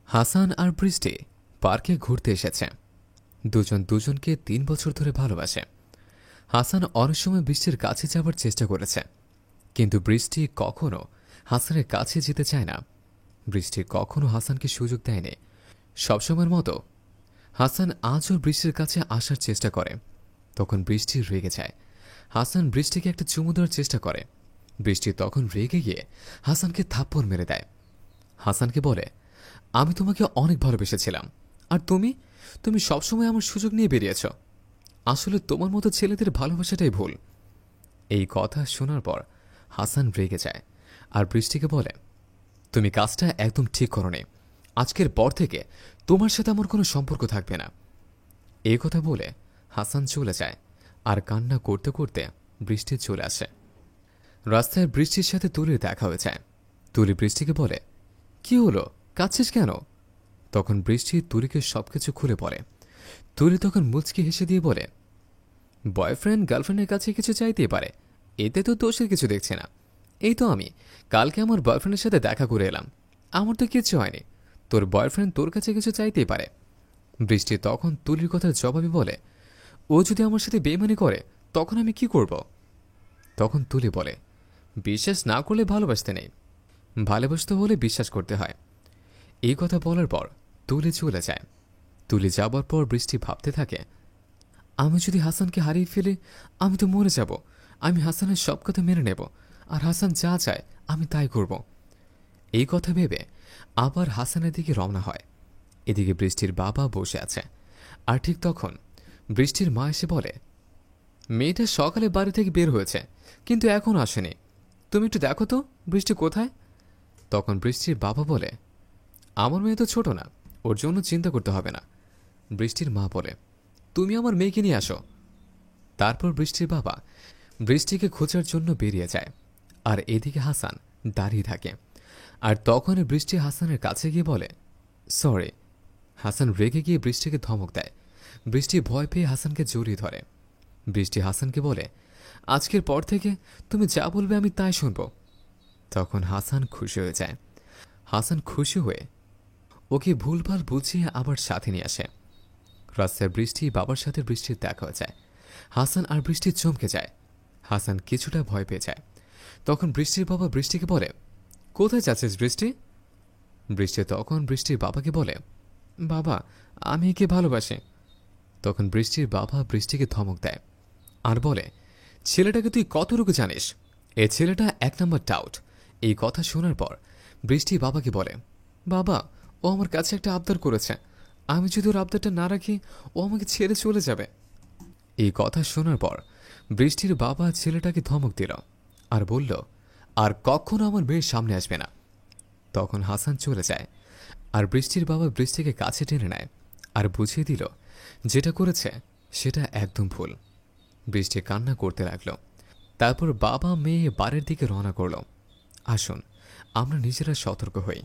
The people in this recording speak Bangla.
হাসান আর বৃষ্টি পার্কে ঘুরতে এসেছে। দুজন দুজনকে ৩ বছর ধরে ভালোবাসে। হাসান অনেক সময় বৃষ্টির কাছে যাবার চেষ্টা করেছে, কিন্তু বৃষ্টি কখনো হাসানের কাছে যেতে চায় না। বৃষ্টি কখনো হাসানকে সুযোগ দেয়নি। সবসময়ের মতো হাসান আজও বৃষ্টির কাছে আসার চেষ্টা করে। তখন বৃষ্টি রেগে যায়। হাসান বৃষ্টিকে একটা চুমু দেওয়ার চেষ্টা করে। বৃষ্টি তখন রেগে গিয়ে হাসানকে থাপ্পড় মেরে দেয়। হাসানকে বলে, আমি তোমাকে অনেক ভালোবেসেছিলাম, আর তুমি তুমি সবসময় আমার সুযোগ নিয়ে বেরিয়েছ। আসলে তোমার মতো ছেলেদের ভালোবাসাটাই ভুল। এই কথা শোনার পর হাসান রেগে যায় আর বৃষ্টিকে বলে, তুমি কাজটা একদম ঠিক করোনি। আজকের পর থেকে তোমার সাথে আমার কোনো সম্পর্ক থাকবে না। এই কথা বলে হাসান চলে যায় আর কান্না করতে করতে বৃষ্টি চলে আসে। রাস্তায় বৃষ্টির সাথে তুলির দেখা হয়ে যায়। তুলি বৃষ্টিকে বলে, কি হলো, কাঁদছিস কেন? তখন বৃষ্টি তুলিকে সবকিছু খুলে বলে। তুলি তখন মুচকি হেসে দিয়ে বলে, বয়ফ্রেন্ড গার্লফ্রেন্ডের কাছে কিছু চাইতেই পারে, এতে তো দোষের কিছু দেখছি না। এই তো আমি কালকে আমার বয়ফ্রেন্ডের সাথে দেখা করে এলাম, আমার তো কিচ্ছু হয়নি। তোর বয়ফ্রেন্ড তোর কাছে কিছু চাইতেই পারে। বৃষ্টি তখন তুলির কথার জবাবে বলে, ও যদি আমার সাথে বেইমানি করে তখন আমি কি করব? তখন তুলি বলে, বিশ্বাস না করলে ভালোবাসতে নেই, ভালোবাসতে হলে বিশ্বাস করতে হয়। এই কথা বলার পর তুলি চলে যায়। তুলি যাবার পর বৃষ্টি ভাবতে থাকে, আমি যদি হাসানকে হারিয়ে ফেলি আমি তো মরে যাব। আমি হাসানের সব কথা মেনে নেব, আর হাসান যা চায় আমি তাই করব। এই কথা ভেবে আবার হাসানের দিকে রওনা হয়। এদিকে বৃষ্টির বাবা বসে আছে। আর ঠিক তখন বৃষ্টির মা এসে বলে, মেয়েটা সকালে বাড়ি থেকে বের হয়েছে, কিন্তু এখন আসেনি। তুমি একটু দেখো তো বৃষ্টি কোথায়। তখন বৃষ্টির বাবা বলে, আমার মেয়ে তো ছোট না, ওর জন্য চিন্তা করতে হবে না। বৃষ্টির মা বলে, তুমি আমার মেয়েকে নিয়ে আসো। তারপর বৃষ্টির বাবা বৃষ্টিকে খোঁজার জন্য বেরিয়ে যায়, আর এদিকে হাসান দাঁড়িয়ে থাকে। আর তখন বৃষ্টি হাসানের কাছে গিয়ে বলে, সরি। হাসান রেগে গিয়ে বৃষ্টিকে ধমক দেয়। বৃষ্টি ভয় পেয়ে হাসানকে জড়িয়ে ধরে। বৃষ্টি হাসানকে বলে, আজকের পর থেকে তুমি যা বলবে আমি তাই শুনব। তখন হাসান খুশি হয়ে যায়। হাসান খুশি হয়ে ওকে ভুলভাল বুঝিয়ে আবার সাথে নিয়ে আসে। রাস্তায় বৃষ্টি বাবার সাথে বৃষ্টির দেখা হয়ে যায়। হাসান আর বৃষ্টি চমকে যায়। হাসান কিছুটা ভয় পেয়ে যায়। তখন বৃষ্টির বাবা বৃষ্টিকে বলে, কোথায় যাচ্ছিস বৃষ্টি? বৃষ্টি তখন বৃষ্টির বাবাকে বলে, বাবা, আমি একে ভালোবাসি। তখন বৃষ্টির বাবা বৃষ্টিকে ধমক দেয় আর বলে, ছেলেটাকে তুই কতটুকু জানিস? এ ছেলেটা ১ নম্বর টাউট। এই কথা শোনার পর বৃষ্টি বাবাকে বলে, বাবা, ও আমার কাছে একটা আবদার করেছে, আমি যদি ওর আবদারটা না রাখি ও আমাকে ছেড়ে চলে যাবে। এই কথা শোনার পর বৃষ্টির বাবা ছেলেটাকে ধমক দিল আর বলল, আর কখনো আমার মেয়ের সামনে আসবে না। তখন হাসান চলে যায়, আর বৃষ্টির বাবা বৃষ্টিকে কাছে টেনে নেয় আর বুঝিয়ে দিল যেটা করেছে সেটা একদম ভুল। বৃষ্টি কান্না করতে লাগলো। তারপর বাবা মেয়ে বাড়ির দিকে রওনা করল। আসুন আমরা নিজেরা সতর্ক হই।